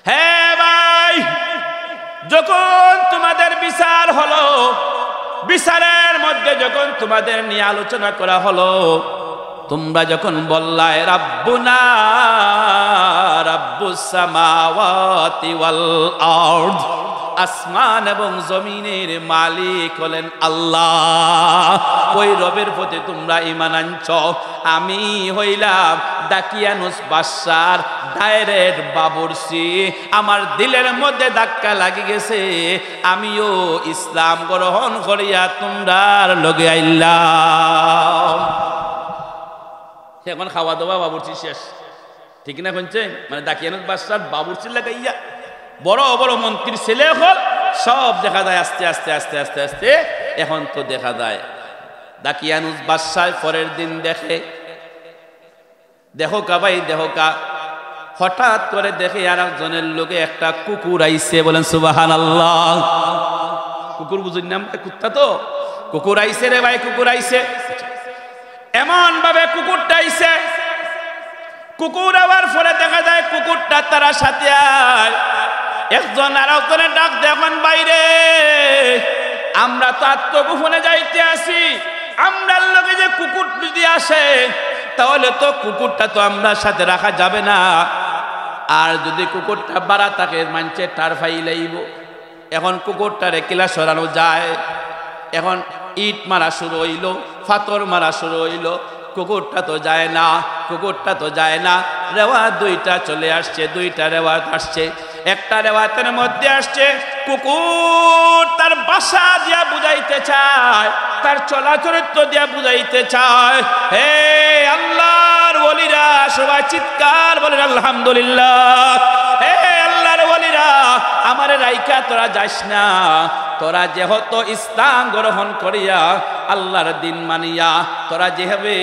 হ্যাঁ ভাই, যখন তোমাদের বিচার হলো, বিচারের মধ্যে যখন তোমাদের নিয়ে আলোচনা করা হলো, তোমরা যখন বললাই রাব্বুনা রাব্বুস সামাওয়াতি ওয়াল আরদ, আসমান এবং জমিনের মালিক হলেন আল্লাহ, ওই রবের প্রতি তোমরা ঈমান আনছ। আমি হইলাম দাকিয়ানুস বাদশার ডাইরেক্ট বাবুর্চি, আমার দিলের মধ্যে ধাক্কা লাগি গেছে, আমিও ইসলাম গ্রহণ করিয়া তোমরার লগে আইলাম। এখন খাওয়া দাওয়া বাবুর্চি শেষ, ঠিক না শুনছেন? মানে দাকিয়ানুস বাদশার বাবুর্চি লাগাইয়া বড় বড় মন্ত্রীর ছেলে হল সব দেখা যায় আস্তে আস্তে আস্তে আস্তে আস্তে। এখন তো দেখা যায় দাকিয়ানুস বাদশাহ পরের দিন দেখো কা ভাই, দেখো কা, হঠাৎ করে দেখে আর একজনের লোকে একটা কুকুর আইছে, বলেন সুবহানাল্লাহ। কুকুর বুঝুন নাম, কুত্তা তো কুকুর আইছে রে ভাই, কুকুর আইছে। এমন ভাবে কুকুরটা আইছে, কুকুর আবার পরে দেখা যায় কুকুরটা তারা সাথে আয়, একজন আর একজনের ডাক দেখুন, বাইরে আমরা তো আত্মগোপনে যাইতে আসি, আমরার লোকে যে কুকুর যদি আসে তাহলে তো কুকুরটা তো আমরা সাথে রাখা যাবে না, আর যদি কুকুরটা বাড়া থাকে মানছে টার ফাইলাইব। এখন কুকুরটারে কিলা সরানো যায়? এখন ইট মারা শুরু হইল, ফাতর মারা শুরু হইল, কুকুরটা তো যায় না, কুকুরটা তো যায় না। রেওয়াত দুইটা চলে আসছে, দুইটা রেওয়াত আসছে। একটা রেওয়াতের মধ্যে আসছে কুকুর তার বাসা দিয়া বুঝাইতে চায়, তার চলাচরিত্র দিয়া বুঝাইতে চায়। হে আল্লাহর ওলিরা, সবাই চিৎকার বলেন আলহামদুলিল্লাহ। হে আল্লাহর ওলিরা, আমারে রাইকা তোরা যাস না, তোরা যেহেতু ইসলাম গ্রহণ করিয়া আল্লাহর দিন মানিয়া তোরা যেভাবে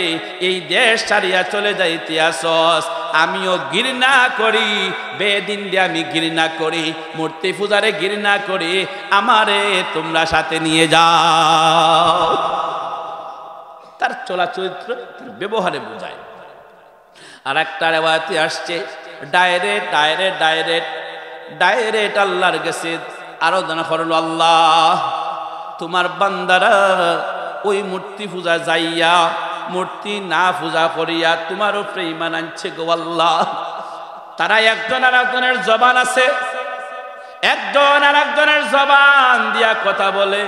এই দেশ ছাড়িয়া চলে যাইতে আসস, আমিও ঘৃণা করি, বেদিন দিয়ে আমি ঘৃণা করি, মূর্তি পূজারে ঘৃণা করি, আমারে তোমরা সাথে নিয়ে যাও। তার চলাচরিত্র, তার ব্যবহারে বোঝায়। আর একটা রেওয়াতে আসছে ডাইরেক্ট ডাইরেক্ট ডাইরেক্ট ডাইরেক্ট আল্লাহর কাছে আরাধনা করল, আল্লাহ তোমার বান্দারা ওই মূর্তি পূজা যাইয়া মূর্তি না পূজা করিয়া তোমার উপরে ঈমান আনছে গো আল্লাহ। তারা একজন আর একজনের জবান আছে, একজন আর একজনের জবান দিয়া কথা বলে,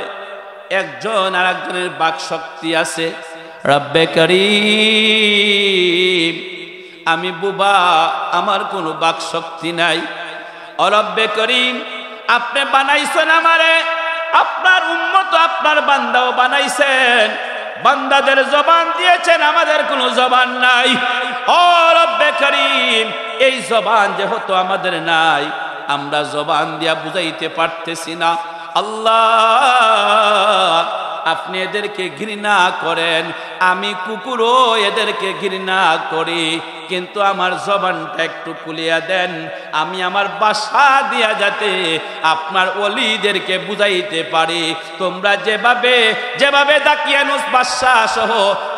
একজন আর একজনের বাক শক্তি আছে। রব্বে করিম, আমি বুবা, আমার কোনো বাক শক্তি নাই। ও রব্বে করিম, আপনি বানাইছেন আমারে, আপনার উম্মত আপনার বান্দাও বানাইছেন, বান্দাদের জবান দিয়েছেন, আমাদের কোনো জবান নাই। ও রব্বে করিম, এই জবান যেহেতু আমাদের নাই, আমরা জবান দিয়া বুঝাইতে পারতেছি না। আল্লাহ আপনি এদেরকে ঘৃণা করেন, আমি কুকুরও এদেরকে ঘৃণা করি, কিন্তু আমার জবানটা একটু খুলিয়া দেন, আমি আমার বাসা দিয়া যাতে আপনার ওলিদেরকে বুঝাইতে পারি। তোমরা যেভাবে যেভাবে দাকিয়ানুস বাদশাহ সহ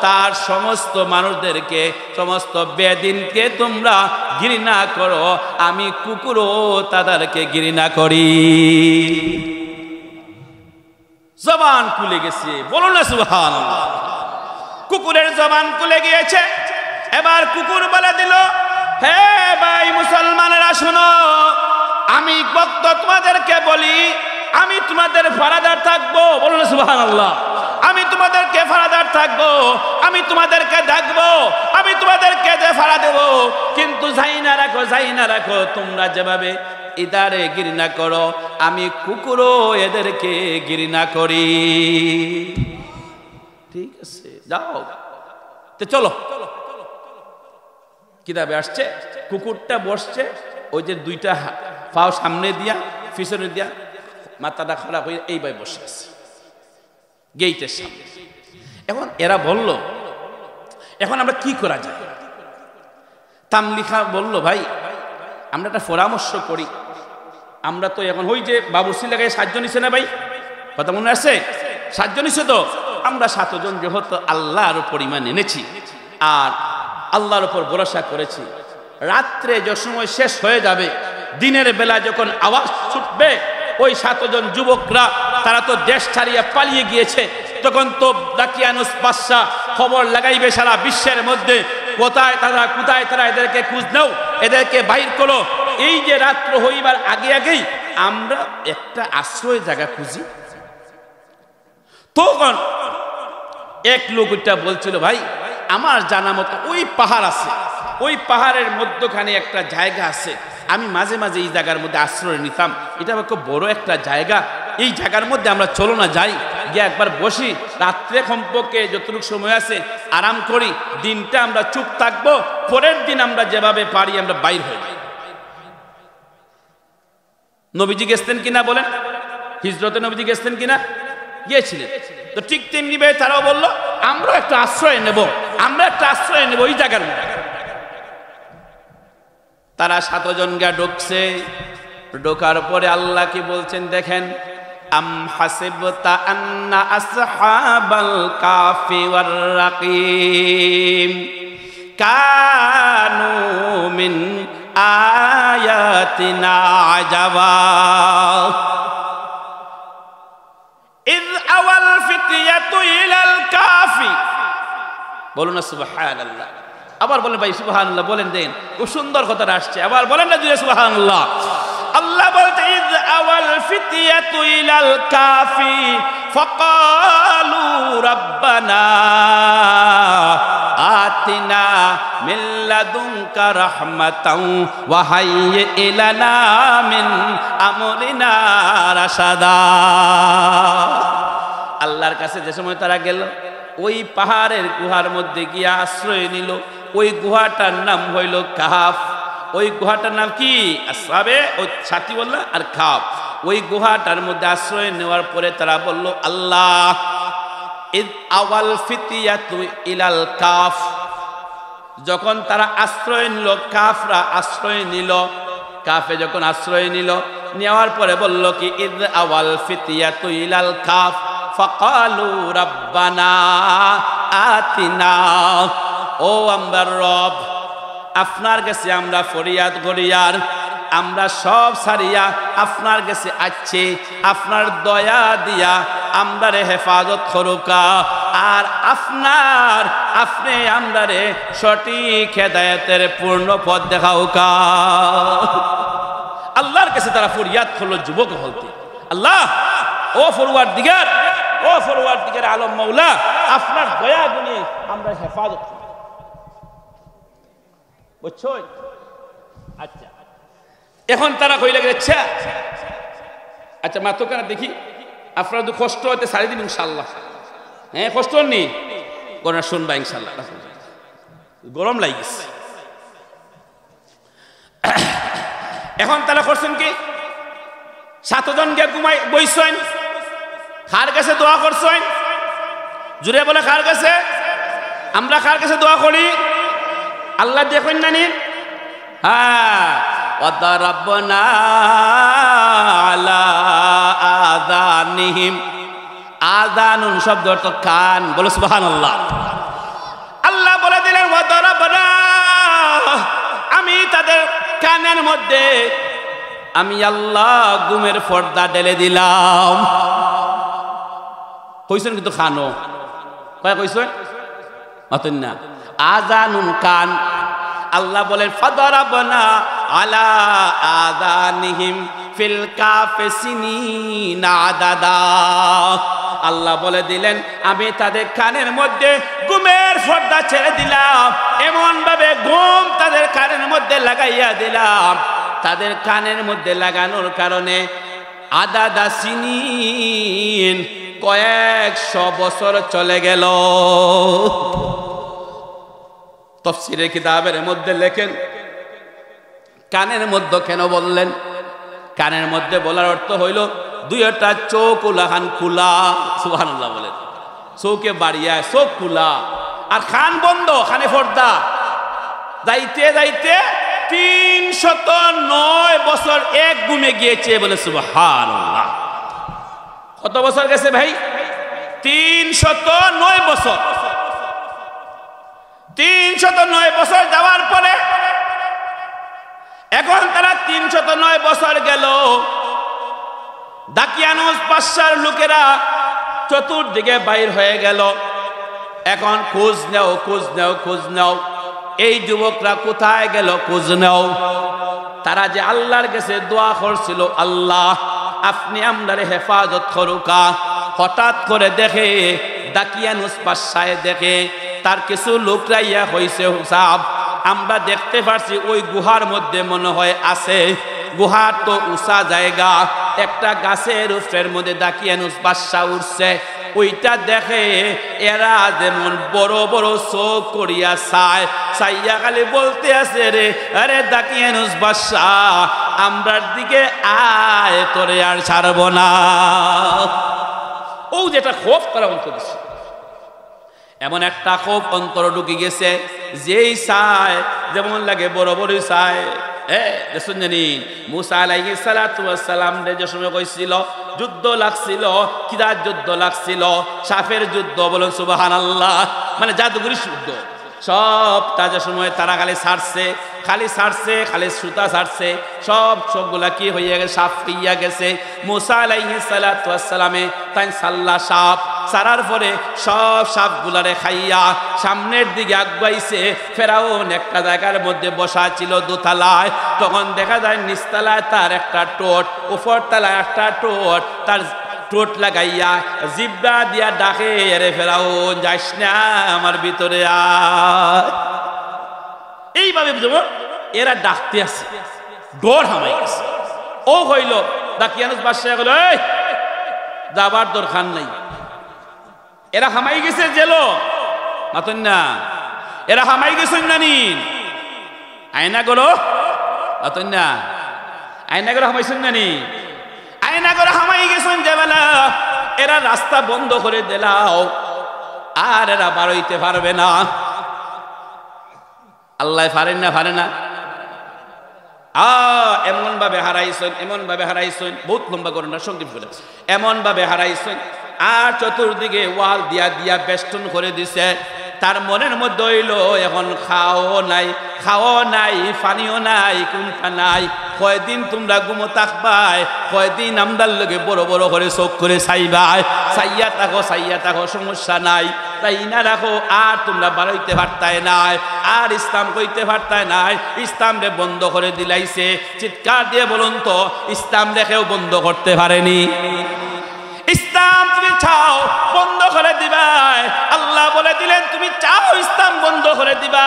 তার সমস্ত মানুষদেরকে, সমস্ত বেদিনকে তোমরা ঘৃণা করো, আমি কুকুরও তাদেরকে ঘৃণা করি। জবান খুলে গেছে, বলুন না সুবহানাল্লাহ। কুকুরের জবান খুলে গিয়েছে। এবার কুকুর বলে দিল, হে ভাই মুসলমানেরা শোনো, আমি বক্ত তোমাদেরকে বলি, আমি তোমাদের ফারাদার থাকবো, বলুন না সুবহানাল্লাহ। আমি তোমাদেরকে ফারাদার থাকবো, আমি তোমাদেরকে দেখবো, আমি তোমাদেরকে ফাড়া দেবো, কিন্তু যাই না রাখো, যাই না রাখো, তোমরা যেভাবে ইদারে ঘৃণা করো, আমি কুকুরও এদেরকে ঘৃণা করি। ঠিক আছে, যাও তো, চলো। কিতাবে আসছে কুকুরটা বসছে, ওই যে দুইটা পাও সামনে দিয়া পিছনে দিয়া মাথাটা খারাপ হয়ে এইভাবে বসে আছে গেইটের সামনে। এখন এরা বলল, এখন আমরা কি করা যায়? তামলিখা বলল, ভাই আমরা একটা পরামর্শ করি, আমরা তো এখন ওই যে বাবুর্চি লাগাই 7 জন নিছে না ভাই, কথা মনে আছে? 7 জন নিছে তো, আমরা 7 জন যেহেতু আল্লাহর উপর ঈমান এনেছি আর আল্লাহর উপর ভরসা করেছি, রাত্রে যে সময় শেষ হয়ে যাবে দিনের বেলা যখন আওয়াজ ছুটবে ওই 7 জন যুবকরা তারা তো দেশ ছাড়িয়ে পালিয়ে গিয়েছে, তখন তো দাকিয়ানুস বাদশা খবর লাগাইবে সারা বিশ্বের মধ্যে, কোথায় তারা এদেরকে খোঁজ নাও, এদেরকে বাইর করো। এই যে রাত্র হইবার আগেই আমরা একটা আশ্রয় জায়গা খুঁজি। তখন এক লোক ওইটা বলছিল, ভাই আমার জানা মতো ওই পাহাড় আছে, ওই পাহাড়ের মধ্যখানে একটা জায়গা আছে, আমি মাঝে মাঝে এই জায়গার মধ্যে আশ্রয় নিতাম, এটা খুব বড় একটা জায়গা, এই জায়গার মধ্যে আমরা চলো না যাই, গিয়ে একবার বসি, রাত্রে কমপক্ষে যতটুকু সময় আছে আরাম করি, দিনটা আমরা চুপ থাকবো, পরের দিন আমরা যেভাবে পারি আমরা বাইর হয়ে যাই। নবীজি গেছেন কিনা বলেন, হিজরতে নবীজি গেছেন কিনা? গিয়েছিলেন। তো ঠিক তেমনি ভাবে তারাও বললো আমরা একটা আশ্রয় নেব, ওই জায়গার মধ্যে। তারা 7 জন গা ঢুকছে, ঢোকার পরে আল্লাহ কি বলছেন দেখেন, আম হাসিবতা আন্না আসহাবাল কাফি ওয়ার রাকিম কানু মিন আয়াতিনা আজাবা ইয আওয়াল ফিতয়াতু ইলাল কাফি। বলুন না সুবহানাল্লাহ। আবার বলেন ভাই সুবহানাল্লাহ বলেন, দেন খুব সুন্দর কথাটা আসছে, আবার বলেন না জুড়ে সুবহানাল্লাহ। আল্লাহ বলতে ইয আওয়াল ফিতয়াতু ইলাল কাফি ফাকালু রাব্বানা আতিনা মিন লাদুনকা রাহমাতাও ওয়া হাইয়্যি ইলানা মিন আমরিনা রাশাদা। আল্লাহর কাছে যে সময় তারা গেল, ওই পাহাড়ের গুহার মধ্যে গিয়ে আশ্রয় নিল। ওই গুহাটার নাম হইল কাহাফ। ওই গুহাটার নাম কি? আসহাবে ওই সাথী বলল আর কাহাফ। ওই গুহাটার মধ্যে আশ্রয় নেওয়ার পরে তারা বলল আল্লাহ ইদ আওয়াল ফিতিয়াতু ইলাল কাফ। যখন তারা আশ্রয় নিল, কাফরা আশ্রয় নিল, কাফে যখন আশ্রয় নিল, নেওয়ার পরে বলল কি ইদ আওয়াল ফিতিয়াতু ইলাল কাফ ফাকালু রাব্বানা আতিনা। ও আমার রব, আপনার কাছে আমরা ফরিয়াদ করিয়ার, আমরা সব সারিয়া আপনার কাছে আছি, আপনার দয়া দিয়া আমরারে হেফাজত করুকা, আর আপনি আমরারে সঠিক হেদায়েতের পূর্ণ পথ দেখাওকা। আল্লাহর কাছে তারা ফরিয়াদ করলো যুবক হলতে, আল্লাহ ও ফরওয়ারদিগার, আলম মাওলা, আপনার দয়া গুণে আমরা হেফাজত করি। বুঝছো? আচ্ছা, এখন তারা কইলে গেছে আচ্ছা মাত্র কেন দেখি আপনার তো কষ্ট হতে সারি দিন ইনশাল্লাহ। হ্যাঁ কষ্ট নেই, গরম শুনবা ইনশাল্লাহ। গরম লাগিছে। এখন তারা করছেন কি, 7 জন গিয়ে ঘুমাই বইছেন, কার কাছে দোয়া করছেন? জুড়ে বলে কার কাছে? আমরা কার কাছে দোয়া করি? আল্লাহ দেখেন না নি? হ্যাঁ, ওয়াদারাবনা আলা আযানিহিম। আযানুন শব্দ অর্থ কান, বলো সুবহানাল্লাহ। আল্লাহ বলে দিলেন ওয়াদারাবনা, আমি তাদের কানের মধ্যে আমি আল্লাহ ঘুমের পর্দা ঢেলে দিলাম। কইছেন কিন্তু খানো কয় কইছেন অতন না, আযানুন কান। আল্লাহ বলেন ফাদারাবনা আলা আযানিহিম ফিল কাফি সিনিনা আদাদা। আল্লাহ বলে দিলেন আমি তাদের কানের মধ্যে ঘুমের পর্দা ছেড়ে দিলাম, এমন ভাবে ঘুম তাদের কানের মধ্যে লাগাইয়া দিলাম, তাদের কানের মধ্যে লাগানোর কারণে আদাদা সিনিন কয়েকশো বছর চলে গেল। তাফসীরের কিতাবের মধ্যে লেখেন কানের মধ্যে কেন বললেন? কানের মধ্যে বলার অর্থ হইল দুইটা চোখ উলাহান খুলা। সুবহানাল্লাহ বলেন, চোখে বাড়িয়া চোখ খুলা আর খান বন্ধ, খানে পর্দা। যাইতে যাইতে 309 বছর এক গুণে গিয়েছে, বলে সুবহানাল্লাহ। কত বছর গেছে ভাই? 309 বছর। 309 বছর যাওয়ার পরে এখন তারা 309 বছর গেল, দাকিয়ানুস বাদশার লোকেরা চতুর্দিকে বাইর হয়ে গেল। এখন খোঁজ নাও, খোঁজ নাও, খোঁজ নাও, এই যুবকরা কোথায় গেল, খোঁজ নাও। তারা যে আল্লাহর কাছে দোয়া করছিল, আল্লাহ আপনি আমরারে হেফাজত করুকা। হঠাৎ করে দেখে দাকিয়ানুস বাদশায় দেখে তার কিছু লোকরা ইয়া হয়েছে, হুসাব আমরা দেখতে পারছি ওই গুহার মধ্যে মনে হয় আছে। গুহার তো উঁচা জায়গা, একটা গাছের উপরের মধ্যে দাকিয়ানুস বাদশা উঠছে। ওইটা দেখে এরা যেমন বড় বড় চোখ করিয়া চায়, চাইয়া খালি বলতে আছে, রে আরে দাকিয়ানুস বাদশা আমরার দিকে আয়, তোরে আর ছাড়ব না। ও যেটা খোফ তারা অন্তর দিচ্ছে, এমন একটা খোফ অন্তর ঢুকে গেছে, যেই চায় যেমন লাগে বড় বড় চায়। জানি মুসা আলাইহিস সালাতু ওয়াস সালাম যে সময় কইছিল যুদ্ধ লাগছিল, কিরাত যুদ্ধ লাগছিল, সাফের যুদ্ধ, বলেন সুবহানাল্লাহ, মানে জাদুঘরি যুদ্ধ, সব তাজা সময় তারা খালি ছাড়ছে, খালি ছাড়ছে, খালি সুতা ছাড়ছে, সবগুলা কি হইয়া গেছে, সাপ হইয়া গেছে। মুসা আলাইহিস সালাতু ওয়াস সালামে তাই সাল্লা সাপ ছাড়ার পরে সব সাপগুলারে খাইয়া সামনের দিকে আগাইছে। ফেরাউন একটা জায়গার মধ্যে বসা ছিল দোতলায়, তখন দেখা যায় নিচতলায় তার একটা টোট, উপর তলায় একটা টোট, তার টোট লাগাইয়া জিব্বা দিয়া ডাকে, আরে ফেরাউন যাইস না আমার ভিতরে আয়। এইভাবে বুঝবো এরা ডাকতে আছে, ডর হামাই গেছে। ও হইল দাকিয়ানুস বাদশা গেল, এই যাবার দরকার নাই। এরা হামাই গেছে জেলো মাতন না, এরা হামাই গেছেন নানি আয়না গেল মাতন না, আয়না গেল হামাইছেন নানি, আয়না করে হামাই গেছেন যে বেলা এরা রাস্তা বন্ধ করে দিলাও, আর এরা বাড়াইতে পারবে না। আল্লাহ পারেন না, পারে না, এমন ভাবে হারাইছেন, এমন ভাবে হারাইছেন, বহুত লম্বা করেন না, সংক্ষিপ্ত করে, এমন ভাবে হারাইছেন। আর চতুর্দিকে ওয়াল দিয়া দিয়া বেষ্টন করে দিছে। তার মনের মধ্যে হইল এখন খাওয়া নাই, খাওয়া নাই, পানিও নাই, কোনটা নাই, কয়দিন তোমরা ঘুমো থাকবাই, কয়দিন আমদার লগে বড় বড় করে চোখ করে চাইবাই, চাইয়া থাকো, চাইয়া থাকো, সমস্যা নাই, তাই না রাখো। আর তোমরা বাড়াইতে পারতাই নাই, আর ইসলাম কইতে পারতাই নাই, ইসলাম রে বন্ধ করে দিলাইছে। চিৎকার দিয়ে বলুন তো, ইসলাম রেখেও বন্ধ করতে পারেনি। ইসলাম তুমি চাও বন্ধ করে দিবা, আল্লাহ বলে দিলেন তুমি চাও ইসলাম বন্ধ করে দিবা,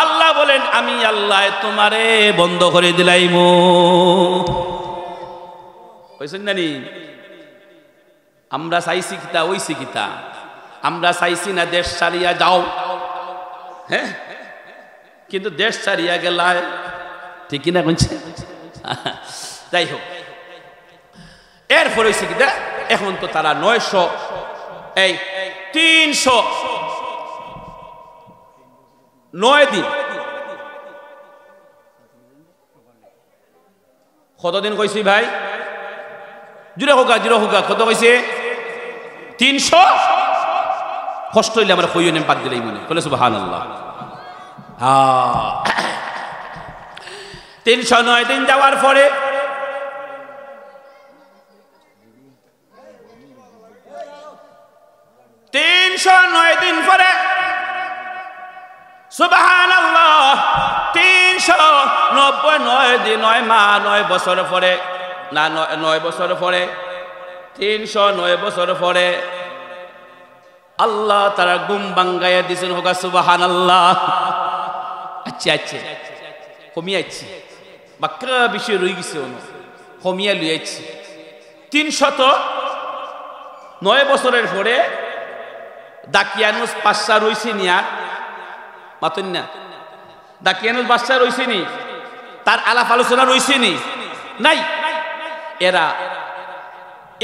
আল্লাহ বলেন আমি আল্লাহ তোমারে বন্ধ করে দিলাইমু। কইছেন নানি, আমরা চাইছি কিতা ওইছি কিতা, আমরা চাইছি না দেশ ছাড়িয়া যাও, হ্যাঁ, কিন্তু দেশ ছাড়িয়া গেলায়, ঠিক কিনা কইছে। যাই হোক, এরপর হয়েছে কিতা, এখন তো তারা 900 এই 309 দিন, কতদিন কইছি ভাই, জুড়ে হোকা জুড়ে হোকা, কত কইছে 300, কষ্ট হইলে আমরা কইও নেম বাদ দিলেই মনে বলে সুবহানাল্লাহ। 309 দিন যাওয়ার পরে সুবহানাল্লাহ 399 দিন, 9 মাস 9 বছর পরে, না 9 বছর পরে, 309 বছর পরে আল্লাহ তারা ঘুম ভাঙ্গাইয়া দিছেন, হোক সুবহানাল্লাহ। আচ্ছা আচ্ছা কমিয়াচ্ছি, বাক্কা বিষয় রয়ে গেছে, কমিয়া লইয়াচ্ছি। 309 বছরের পরে দাকিয়ানুস বাদশা রইছে নি, আর মাতন না, দাকিয়ানুস বাদশা রইছে নি, তার আলাপ আলোচনা রইছে নি, নাই। এরা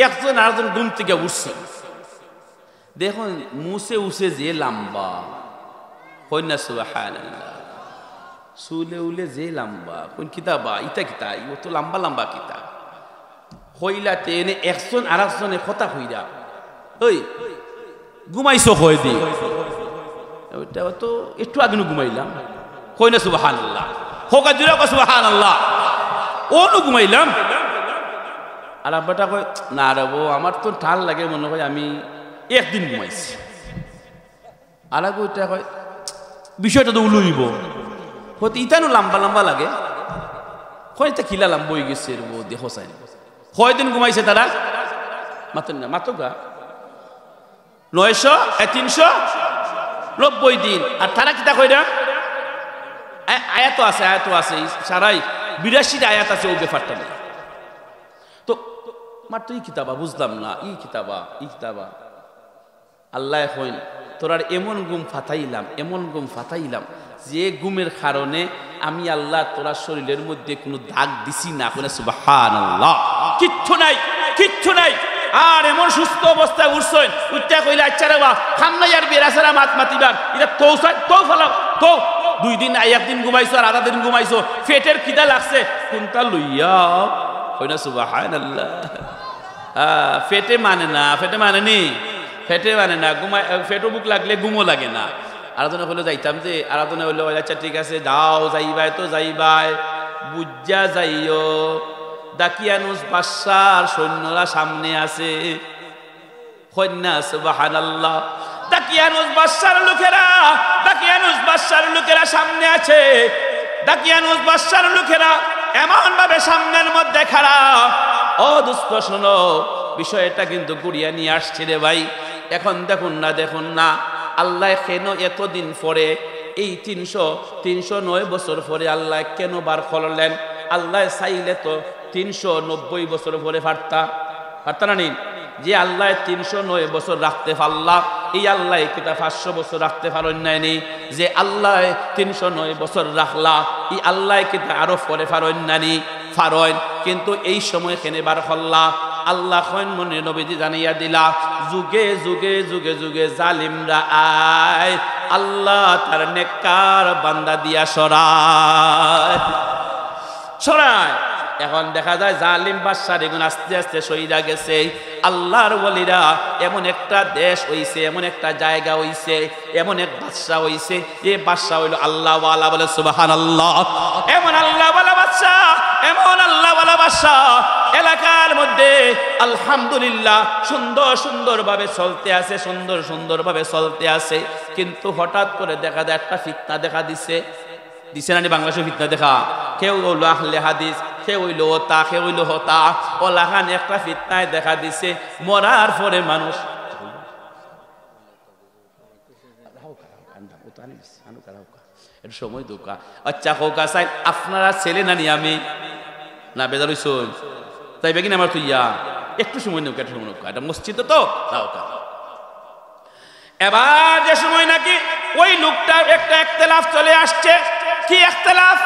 একজন আরেকজন ঘুম থেকে উঠছে, দেখুন মুছে উছে যে লম্বা, কই না সুবহানাল্লাহ, চুলে উলে যে লম্বা, কোন কিতাবা ইটা কিতা, ও তো লম্বা লম্বা কিতা হইলাতে এনে একজন আরেকজনে কথা হইরা, ওই ঘুমাইছো কই দি, ওইটা তো একটু আগে ঘুমাইলাম, কই না সুবহানাল্লাহ, হোক জুড়ে সুবহানাল্লাহ। ও নু ঘুমাইলাম। আর আব্বাটা কয় না রে বউ, আমার তো ঠাল লাগে, মনে হয় আমি একদিন ঘুমাইছি। আর ওইটা কয় বিষয়টা তো উলুইব, হয়তো ইতানো লম্বা লম্বা লাগে, হয়তো খিলা লম্বা হয়ে গেছে বউ দেখো চাই। কয়দিন ঘুমাইছে তারা? মাত্র না, মাত্র গা 900-390 দিন। আর তারা কিতা কই না, আয়াত আছে, আয়াত আছে সারাই 82টা আয়াত আছে ও ব্যাপারটা নেই। তো মাত্র ই কিতাবা বুঝলাম না, ই কিতাবা আল্লাহ হইন তোরার এমন গুম ফাতাইলাম, এমন গুম ফাতাইলাম যে গুমের কারণে আমি আল্লাহ তোরা শরীরের মধ্যে কোনো দাগ দিছি না। সুবহানাল্লাহ, কিচ্ছু নাই, কিচ্ছু নাই। আর এমন সুস্থ অবস্থায় উঠছেন, উঠতে কইলে আচ্ছা রে বা খামনাই আর বেরাসারা মাতিবার এটা তো ফলাও তো 2 দিন 1 দিন ঘুমাইছো আর আধা দিন ঘুমাইছো, পেটের খিদা লাগছে কোনটা লইয়া কইনা সুবহানাল্লাহ। পেটে মানে না, পেটে মানে নি, পেটে মানে না, ঘুমাই পেটও বুক লাগলে ঘুমও লাগে না। আরাধনা হলে যাইতাম যে, আরাধনা হইলে আচ্ছা ঠিক আছে যাও, যাইবাই তো যাইবাই, বুঝা যাইও দাকিয়ানুস বাদশার সৈন্যরা সামনে আছে। কন্যা সুবহানাল্লাহ, দাকিয়ানুস বাদশার লোকেরা, দাকিয়ানুস বাদশার লোকেরা সামনে আছে। দাকিয়ানুস বাদশার লোকেরা এমন ভাবে সামনের মধ্যে খাড়া। ও দুষ্ট শোনো, বিষয়টা কিন্তু গুড়িয়া নিয়ে আসছে রে ভাই। এখন দেখুন না আল্লাহ কেন এতদিন পরে এই 309 বছর পরে আল্লাহ কেন বার করলেন? আল্লাহ চাইলে তো 390 বছর পরে পারতা না নিন, যে আল্লাহ 309 বছর রাখতে পারলা, এই আল্লাহ কিতা 500 বছর রাখতে পারেন নাই? যে আল্লাহ 309 বছর রাখলা, এই আল্লাহ কিতা আরো পরে পারেন নানি? পারেন, কিন্তু এই সময় কেনে বার করলা? আল্লাহ মনে নবীজি জানাইয়া দিলা, যুগে যুগে যুগে যুগে জালিমরা আয়, আল্লাহ তার নেককার বান্দা দিয়া সরায়। এখন দেখা যায় জালিম বাদশার এগুলো আস্তে আস্তে সইরা গেছে। আল্লাহর ওয়ালিরা এমন একটা দেশ হইছে, এমন একটা জায়গা হইছে, এমন এক বাদশা হইছে, এই বাদশা হইল আল্লাহ ওয়ালা। বলে সুবহানাল্লাহ। এমন আল্লাহ ওয়ালা বাদশা, এমন আল্লাহ ওয়ালা বাদশা এলাকার মধ্যে আলহামদুলিল্লাহ সুন্দর সুন্দর ভাবে চলতে আছে, সুন্দর সুন্দর ভাবে চলতে আছে। কিন্তু হঠাৎ করে দেখা যায় একটা ফিতনা দেখা দিছে না? বাংলাদেশে ফিতনা দেখা, কেউ হইল আহলে হাদিস, কেউ হইল ওতা, কেউ হইল হতা, ওলাখান একটা ফিতনায় দেখা দিছে। মরার পরে মানুষ সময় দোকা আচ্ছা হোকা চাই আপনারা ছেলে নানি আমি না বেজার হইস তাই বেগিন আমার তুইয়া একটু সময় নৌকা, একটু সময় নৌকা, এটা মসজিদ তো নৌকা। এবার যে সময় নাকি ওই লোকটা একটা ইখতিলাফ চলে আসছে। কি ইখতিলাফ?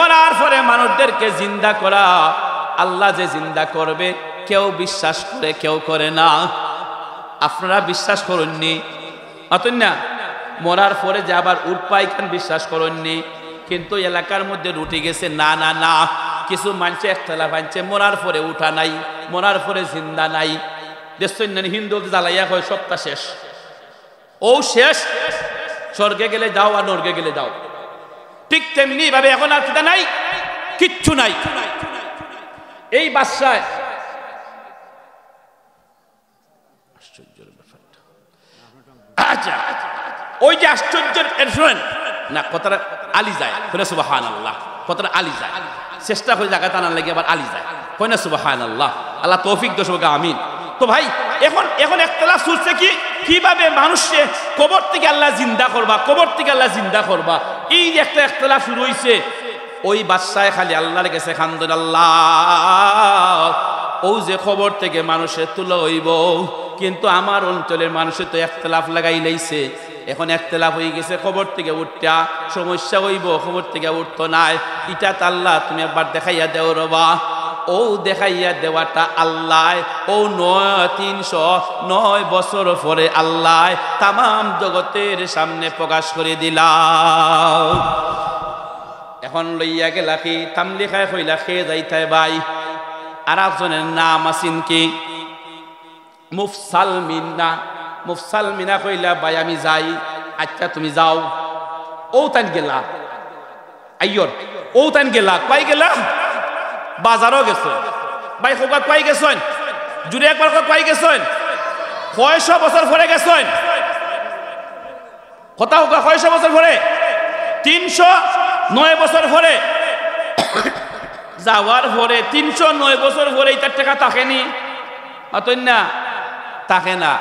মরার পরে মানুষদেরকে জিন্দা করা। আল্লাহ যে জিন্দা করবে কেউ বিশ্বাস করে, কেউ করে না। আপনারা বিশ্বাস করেননি অতন না? মরার পরে যে আবার উঠ পাইখান বিশ্বাস করেননি, কিন্তু এলাকার মধ্যে উঠে গেছে না না না, কিছু মানুষ ইখতিলাফ আনছে, মরার পরে উঠা নাই, মরার পরে জিন্দা নাই। দেখছেন না হিন্দু জ্বালাইয়া কয় সপ্তাহ শেষ, ও শেষ, স্বর্গে গেলে যাও আর নরকে গেলে যাও। ঠিক তেমনি ভাবে এখন আর কিতা নাই, কিচ্ছু নাই। এই বাদশায় আশ্চর্যের ব্যাপারটা, আচ্ছা ওই যে আশ্চর্যের শুনেন না কথাটা আলি যায়, সুবহানাল্লাহ, কথাটা আলি যায়, চেষ্টা করে জায়গা টানার লাগে আবার আলি যায়, কয় না সুবহানাল্লাহ। আল্লাহ তৌফিক দর্শক আমিন। তো ভাই এখন ইখতিলাফ চলছে কিভাবে মানুষকে কবর থেকে আল্লাহ জিন্দা করবা, কবর থেকে আল্লাহ জিন্দা করবা। এই যে একটা ইখতিলাফ শুরু হইছে, ওই বাদশায় খালি আল্লাহর কাছে খান্দন, আল্লাহ ও যে খবর থেকে মানুষের তুলো হইব, কিন্তু আমার অঞ্চলের মানুষের তো ইখতিলাফ লাগাই লাইছে। এখন ইখতিলাফ হয়ে গেছে, খবর থেকে উঠটা সমস্যা হইব, খবর থেকে উঠতো নাই। এটা তো আল্লাহ তুমি একবার দেখাইয়া দেও রবা। ও দেখাইয়া দেওয়াটা আল্লাহ, ও 309 বছর পরে আল্লাহ তামাম জগতের সামনে প্রকাশ করে দিলাম। এখন লইয়া গেলা কি তামলি খায় কইলা খেয়ে যাইতাই ভাই। আর একজনের নাম আছেন কি মুফসাল মিনা। মুফসাল মিনা কইলা ভাই আমি যাই। আচ্ছা তুমি যাও। ও তান গেলা আইয়র ও তান গেলা কয় গেলা বাজারও গেছে ভাই হোকা কয় গেছেন জুড়ে একবার কয় গেছেন 600 বছর পরে গেছেন কথা হোকা 600 বছর পরে 309 বছর পরে যাওয়ার পরে 309 বছর পরে এটার টাকা থাকেনি অতই না থাকে না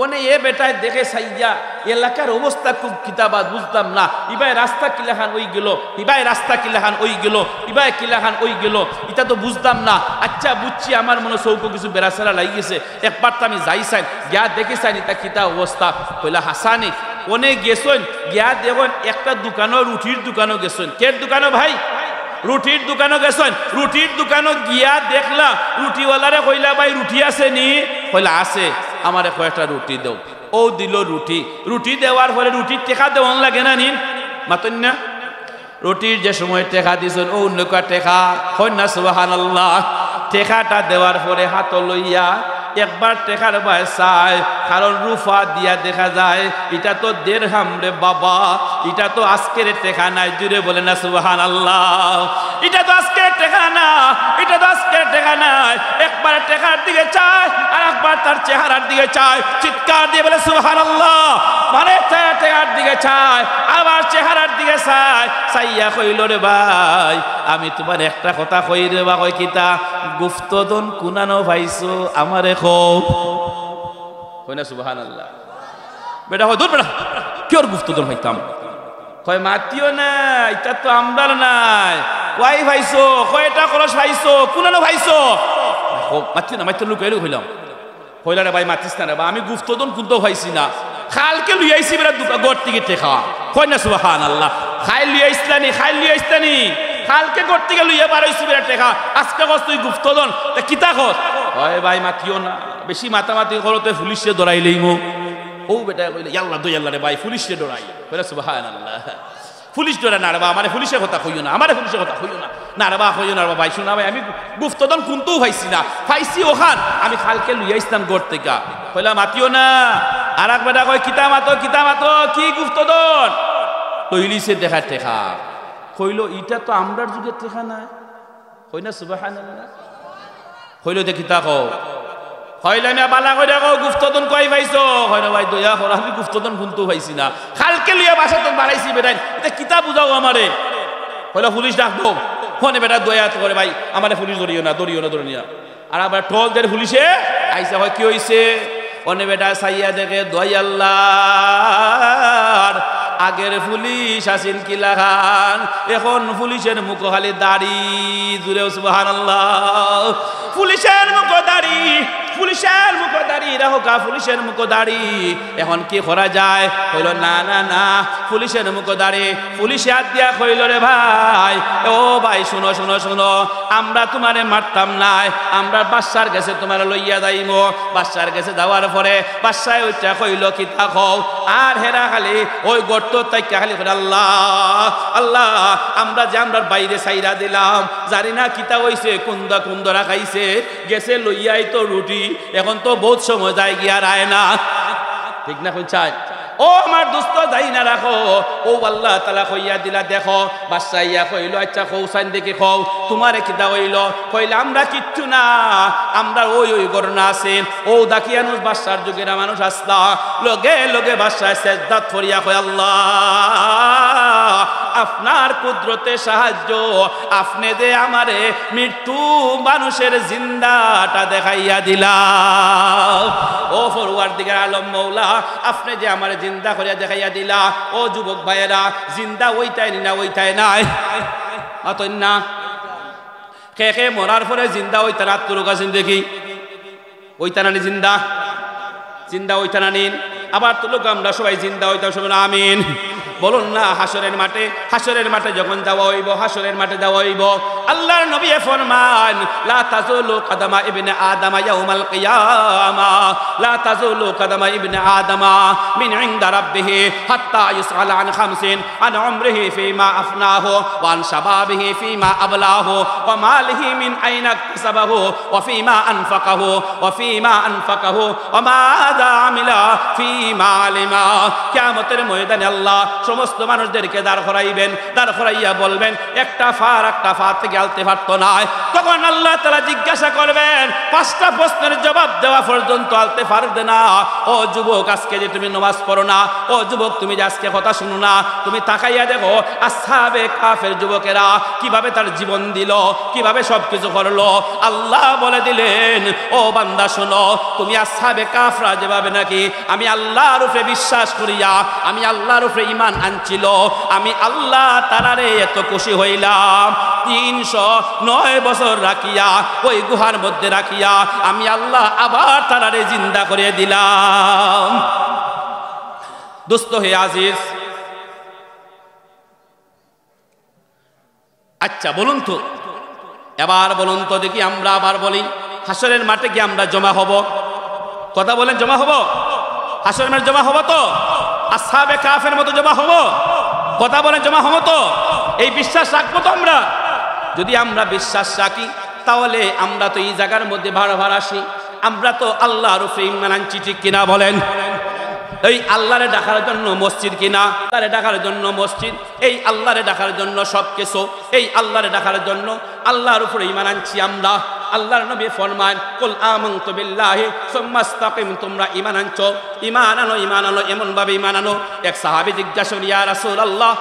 ওনে এ বেটায় দেখে সাইয়া এলাকার অবস্থা খুব কিতাবাদ বুঝতাম না ইবাই রাস্তা কিলাহান ওই গেল ইবাই রাস্তা কিলাহান ওই গেল ইবাই কিলাহান ওই গেল এটা তো বুঝতাম না আচ্ছা বুঝছি আমার মনে চৌকো কিছু বেড়াচেরা লাগি গেছে একবার তো আমি যাইছাই গিয়া দেখেছাই এটা কিতা অবস্থা কইলা হাসানি ওনে গেছেন গিয়া দেখুন একটা দোকানও রুটির দোকানও গেছেন কের দোকানও ভাই রুটির দোকানও গেছেন রুটির দোকানও গিয়া দেখলা রুটিওয়ালারে কইলা ভাই রুটি আছে নি কইলা আছে আমারে কয়েকটা রুটি দাও ও দিল রুটি রুটি দেওয়ার পরে রুটির টেকা দেওয়ান লাগে না নিন মাতন না রুটির যে সময় টেকা দিছেন ও নৌকা টেকা হয় না সুবহানাল্লাহ টেকাটা দেওয়ার পরে হাত লইয়া একবার টেকার ভাই চাই কারণ রুফা দিয়া দেখা যায় এটা তো দিরহাম রে বাবা এটা তো আজকের টেকা নাই জুড়ে বলে না সুবহানাল্লাহ এটা তো আজকের টেকা না এটা তো আজকের টেকা নাই একবার টেকার দিকে চাই আর একবার তার চেহারার দিকে চাই চিৎকার দিয়ে বলে সুবহানাল্লাহ মানে টেকার দিকে চাই আবার চেহারার দিকে চাই চাইয়া কইল রে ভাই আমি তোমার একটা কথা কই রে বা কই কিতা গুপ্তধন কুনানো ভাইছো আমারে খুব কই না সুবহানাল্লাহ বেটা হয় দূর বেটা কি ওর গুপ্তধন হইতাম কয় মাতিও না এটা তো আমদার নাই কয় ভাইছো কয়টা কলস ভাইছো কুনানো ভাইছো মাতি না মাইতে লুকাইলো হইলাম কইলা রে ভাই মাতিস না রে বা আমি গুপ্তধন কুনতো ভাইছি না খালকে লুই আইছি বেটা দুটা গড় থেকে টেকা কয় না সুবহানাল্লাহ খাই লুই আইছলানি খাই লুই আইছলানি কালকে গড় থেকে লুইয়া বার হইছি বেটা টেকা আজকে কস তুই গুপ্তধন তা কিতা কস হয় ভাই মাতিও না বেশি মাতামাতি করতে পুলিশে দৌড়াইলেই মো ও বেটা কইলে আল্লাহ দই আল্লাহ রে ভাই পুলিশে দৌড়াই কইলা সুবহানাল্লাহ পুলিশ দৌড়া না রে বা আমারে পুলিশের কথা কইও না আমারে পুলিশের কথা কইও না না রে বা কইও না রে ভাই শুনা ভাই আমি গুপ্তধন কোনটাও পাইছি না পাইছি ওখান আমি কালকে লুইয়া আইছলাম গড় থেকে কইলা মাতিও না আর এক বেটা কয় কিতা মাতো কি গুপ্তধন লইলিছে দেখা টেকা কইল এটা তো আমরার যুগের টেকা নাই কই না সুবহানাল্লাহ কইল দেখি তা কও কইলে আমি বালা কইরা কও গুপ্তধন কই পাইছো কইলো ভাই দয়া কর আমি গুপ্তধন কোনটাও পাইছি না কালকে লইয়া বাসা তো বাড়াইছি বেটাই এটা কিতা বুঝাও আমারে কইলো পুলিশ ডাক দাও ফোনে বেটা দয়া করে ভাই আমারে পুলিশ ধরিও না ধরিও আর আবার টল দের পুলিশে আইসা হয় কি হইছে অনে বেটা সাইয়া দেখে দয়া আল্লাহ আগের পুলিশ আসেন কিলাখান এখন পুলিশের মুখ খালি দাড়ি জুড়ে সুবহানাল্লাহ পুলিশের মুখ দাড়ি রাহকা পুলিশের মুখ দাড়ি এখন কি করা যায় কইল না পুলিশের মুখ দাড়ি পুলিশে হাত দিয়া কইল রে ভাই ও ভাই শুনো আমরা তোমারে মারতাম নাই আমরা বাদশার কাছে তোমার লইয়া যাইমো বাদশার কাছে যাওয়ার পরে বাদশায় ওইটা কইল কি তা কও আর হেরা খালি ওই গর্ত তাইকা খালি কইল আল্লাহ আমরা যে আমরা বাইরে সাইরা দিলাম জানি না কিতা হইছে কুন্দরা খাইছে গেছে লইয়াই তো রুটি এখন তো বহুত সময় যায় গিয়া রায় না ঠিক না কই চাই ও আমার দোস্ত যাই না রাখো ও আল্লাহ তাআলা কইয়া দিলা দেখো বাদশাইয়া কইলো আচ্ছা কৌসান দেখি কও তোমারে কিতা হইল কইলা আমরা কিচ্ছু না আমরা ওই গণনা আছেন ও দাকিয়ানুস বাদশার যুগের মানুষ আসতা লগে বাদশায় সেজদাত করিয়া কয় আল্লাহ আপনার কুদরতে সাহায্য আপনি দে আমারে মৃত্যু মানুষের জিন্দাটা দেখাইয়া দিলা ও পরওয়ারদিগার আলম মওলা আপনি যে আমারে জিন্দা করিয়া দেখাইয়া দিলা ও যুবক ভাইয়েরা জিন্দা ওইটাই নাই অতন না কে মরার পরে জিন্দা ওইটা রাত তোর কাছে দেখি ওইটা নানি জিন্দা ওইটা নানিন আবার তো লোক আমরা সবাই জিন্দা ওইটা সবাই আমিন বলুন না হাসরের মাঠে যখন যাওয়া হইব হাসরের মাঠে যাওয়া হইব আল্লাহর নবী ফরমান লা তাজুলু কদমা ইবনে আদম ইয়াউমাল কিয়ামা লা তাজুলু কদমা ইবনে আদম মিন ইনদা রাব্বিহি হাত্তা ইসআল আন খামসিন আন উমরিহি ফিমা আফনাহু ওয়া আন শাবাবিহি ফিমা আবলাহু ওয়া মালিহি মিন আইনা কাসাবাহু ওয়া ফিমা আনফাকাহু ওয়া মাযা আমিলা ফিমা আলিমা কিয়ামতের ময়দানে আল্লাহ সমস্ত মানুষদেরকে দাঁড় করাইবেন, দাঁড় করাইয়া বলবেন একটা ফা থেকে আলতে পারতো না। তখন আল্লাহ তাআলা জিজ্ঞাসা করবেন, 5টা প্রশ্নের জবাব দেওয়া পর্যন্ত আলতে পারবে না। ও যুবক, আজকে যে তুমি নামাজ পড়ো না, ও যুবক তুমি যে আজকে কথা শুনো না, তুমি তাকাইয়া দেখো আসহাবে কাফের যুবকেরা কিভাবে তার জীবন দিল, কিভাবে সবকিছু করলো। আল্লাহ বলে দিলেন, ও বান্দা শোনো, তুমি আসহাবে কাফরা যেভাবে নাকি আমি আল্লাহর উপরে বিশ্বাস করিয়া আমি আল্লাহর উপরে ঈমান আনছিল, আমি আল্লাহ তাআলারে এত খুশি হইলাম 309 বছর রাখিয়া ওই গুহার মধ্যে রাখিয়া আমি আল্লাহ আবার তাআলারে জিন্দা করে দিলাম। দোস্ত হে আজিজ, আচ্ছা বলুন তো, এবার বলুন তো দেখি, আমরা আবার বলি, হাসরের মাঠে কি আমরা জমা হব? কথা বলেন, জমা হব? হাসরের মাঠে জমা হব তো? আসহাবে কাফের মতো জমা হব? কথা বলেন, জমা হব তো? এই বিশ্বাস রাখবো তো আমরা? যদি আমরা বিশ্বাস রাখি তাহলে আমরা তো এই জায়গার মধ্যে ভাড়া আসি, আমরা তো আল্লাহর উপরে ঈমান আনছি, ঠিক কিনা বলেন? এই আল্লাহরে ডাকার জন্য মসজিদ কিনা, আল্লাহরে ডাকার জন্য মসজিদ, এই আল্লাহরে ডাকার জন্য সব কিছু, এই আল্লাহরে ডাকার জন্য আল্লাহর উপরে ঈমান আনছি আমরা। আল্লাহর নবী ফরমান, কুল আমানতু বিল্লাহি সুম্মা ইসতাকিম, তোমরা ঈমান আনছো, ঈমান আনো এমন ভাবে ঈমান আনো। এক সাহাবী জিজ্ঞাসা করি, ইয়া রাসূলুল্লাহ,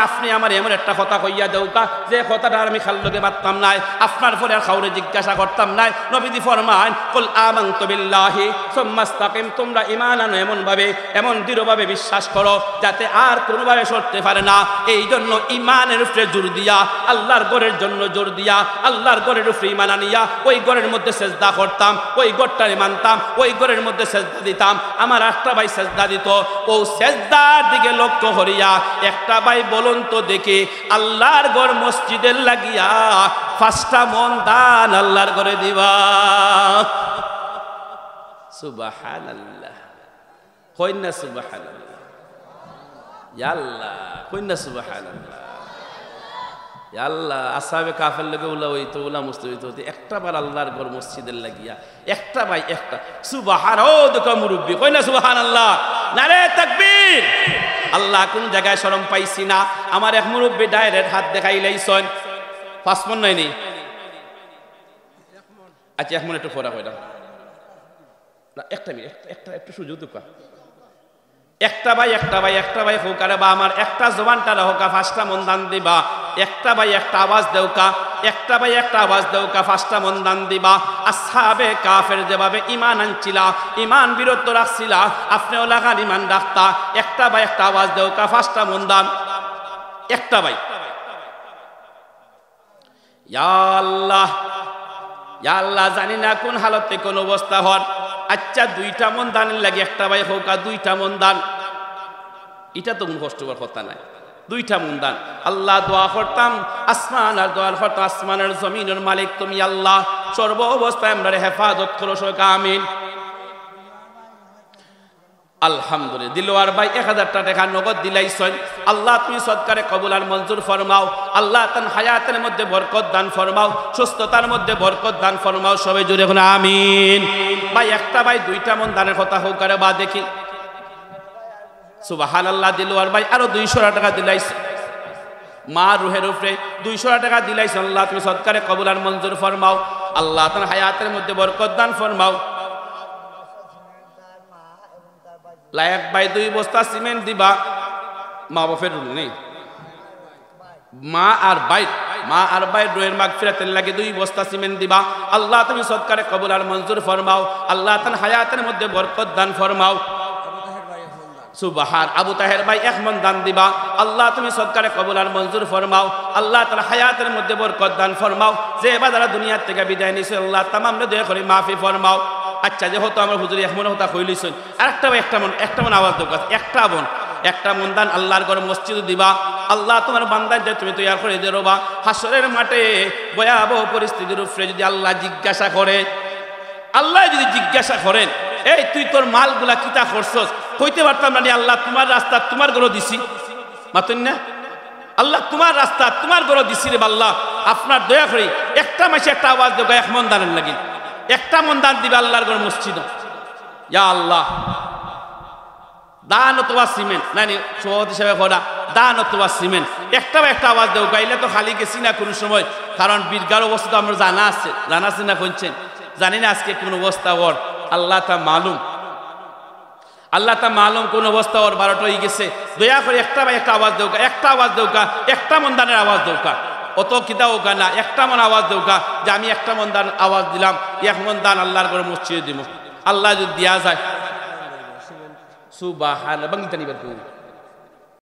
আপনি আমার এমন একটা কথা কইয়া দেউকা যে কথাটা আমি খাল্লকে পারতাম না, আপনার পরে আর কাউরে জিজ্ঞাসা করতাম না। নবীজি ফরমান, কুল আমানতু বিল্লাহি সুম্মা ইসতাকিম, তোমরা ঈমান আনো এমন ভাবে, এমন দৃঢ়ভাবে বিশ্বাস করো যাতে আর কোনোভাবে সরতে পারে না। এই জন্য ঈমানের উপরে জোর দিয়া, আল্লাহর ঘরের জন্য জোর দিয়া, আল্লাহর ঘরের উপরে ঈমান আনিয়া ওই ঘরের মধ্যে সেজদা করতাম, ওই ঘরটারে মানতাম, ওই ঘরের মধ্যে সেজদা দিতাম। আমার একটা ভাই সেজদা দিত, ও সেজদার দিকে লক্ষ্য করিয়া একটা ভাই বলুন তো দেখি, আল্লাহর ঘর মসজিদের লাগিয়া 5টা মন দান আল্লাহর ঘরে দিবা। সুবহানাল্লাহ, কইনা সুবহানাল্লাহ, ইয়া আল্লাহ, কইনা সুবহানাল্লাহ, ইয়া আল্লাহ। আসহাবে কাফের লগে উলা হইতো, উলা মুস্তাহিদ হইতো, একটা বার আল্লাহর ঘর মসজিদের লাগিয়া একটা ভাই একটা সুবহান, ও দেখো মুরব্বি, কইনা সুবহানাল্লাহ, নারে তাকবীর। আল্লাহ কোন জায়গায় শরম পাইছি না। আমার এক মুরব্বি ডাইরেক্ট হাত দেখাইলাইছেন, 5 মন নাই নি, আচ্ছা 1 মন একটু ফোরা কইরা না, একটা মিনিট, একটা একটু সুযোগ দুকা, একটা ভাই হোক, আরে বা আমার একটা জবানটা হোকা 5টা মন দান দিবা। একটা ভাই একটা আওয়াজ দেউকা, একটা ভাই একটা আওয়াজ দেউকা, 5টা মন দান দিবা। আসহাবে কাফের যেভাবে ঈমান আনছিলা, ঈমান বিরত রাখছিলা, আপনিও লাগান ঈমান রাখতা। একটা ভাই একটা আওয়াজ দেউকা, 5টা মন দান। একটা ভাই, ইয়া আল্লাহ, ইয়া আল্লাহ, জানি না কোন হালতে কোন অবস্থা হন। আচ্ছা 2টা মন দানের লাগে একটা ভাই হোক, 2টা মন দান, এটা তো কোন কষ্ট হওয়ার কথা নাই। 2টা মন দান। আল্লাহ দোয়া করতাম, আসমান আর দোয়া করতাম, আসমানের জমিনের মালিক তুমি আল্লাহ, সর্ব অবস্থায় আমরা হেফাজত করো, আমিন। আলহামদুলিল্লাহ। দিলওয়ার ভাই 1000 টাকা নগদ দিলাইছেন, আল্লাহ তুমি সদকারে কবুল আর মঞ্জুর ফরমাও। আল্লাহ তার হায়াতের মধ্যে বরকত দান ফরমাও, সুস্থতার মধ্যে বরকত দান ফরমাও। সবাই জুড়ে এখন আমিন। ভাই একটা ভাই 2টা মন দানের কথা হোক, আরে বা দেখি, সুবহানাল্লাহ। দিলওয়ার ভাই আরো 200 টাকা দিলাইছে, মা রুহের উপরে 200 টাকা দিলাইছে। আল্লাহ তুমি সদকারে কবুল আর মঞ্জুর ফরমাও, আল্লাহ তার হায়াতের মধ্যে বরকত দান ফরমাও। লায়ক ভাই 2 বস্তা সিমেন্ট দিবা, মা বাপের নেই, মা আর ভাই রুহের মাগফিরাতের লাগে 2 বস্তা সিমেন্ট দিবা। আল্লাহ তুমি সদকারে কবুল আর মঞ্জুর ফরমাও, আল্লাহ তার হায়াতের মধ্যে বরকত দান ফরমাও। সুবহান। আবু তাহের ভাই 1 মন দান দিবা, আল্লাহ তুমি সদকারে কবুল আর মঞ্জুর ফরমাও, আল্লাহ তার হায়াতের মধ্যে বরকত দান ফরমাও। যে বাজারা দুনিয়ার থেকে বিদায় নিছে, আল্লাহ তামামরে দয়া করে মাফি ফরমাও। আচ্ছা যেহেতু আমার হুজুর 1 মন হতা কইলিছেন, আর একটা ভাই একটা মন আওয়াজ দাও, একটা মন দান আল্লাহর ঘর মসজিদ দিবা। আল্লাহ তোমার বান্দার যে তুমি তৈরি করে দেবা, হাসরের মাঠে ভয়াবহ পরিস্থিতির উপরে যদি আল্লাহ জিজ্ঞাসা করে, আল্লাহ যদি জিজ্ঞাসা করেন, এই তুই তোর মালগুলা কিতা করছস, কইতে পারতাম না, আল্লাহ তোমার রাস্তা তোমার ঘর দিছি, মাতুন না, আল্লাহ তোমার রাস্তা তোমার ঘর দিছি রে আল্লাহ, আপনার দয়া করে একটা মাসে একটা আওয়াজ দেবো, 1 মন দানের লাগে, একটা মন দান দিবে আল্লাহর ঘর মসজিদ। ইয়া আল্লাহ, দান অথবা সিমেন্ট নানি সভাপতি হিসাবে করা দান অথবা সিমেন্ট একটা বা একটা আওয়াজ দেও গাইলে তো খালি গেছি না কোনো সময়, কারণ বীরগার অবস্থা তো আমরা জানা আছে না শুনছেন, জানি না আজকে কোন অবস্থা ওর আল্লাহ তা মালুম, আল্লাহ তা মালুম কোন অবস্থা ওর 12টা হয়ে গেছে। দয়া করে একটা বা একটা আওয়াজ দেওকা, একটা আওয়াজ দেওকা, একটা মন দানের আওয়াজ দেওকা, অত কিতা হোক না, একটা মন আওয়াজ দেওকা যে আমি একটা মন দান আওয়াজ দিলাম, 1 মন দান আল্লাহর ঘরে মসজিদে দিব, আল্লাহ যদি দেয়া যায় সুবহানাল্লাহ বাংলা নিবেন।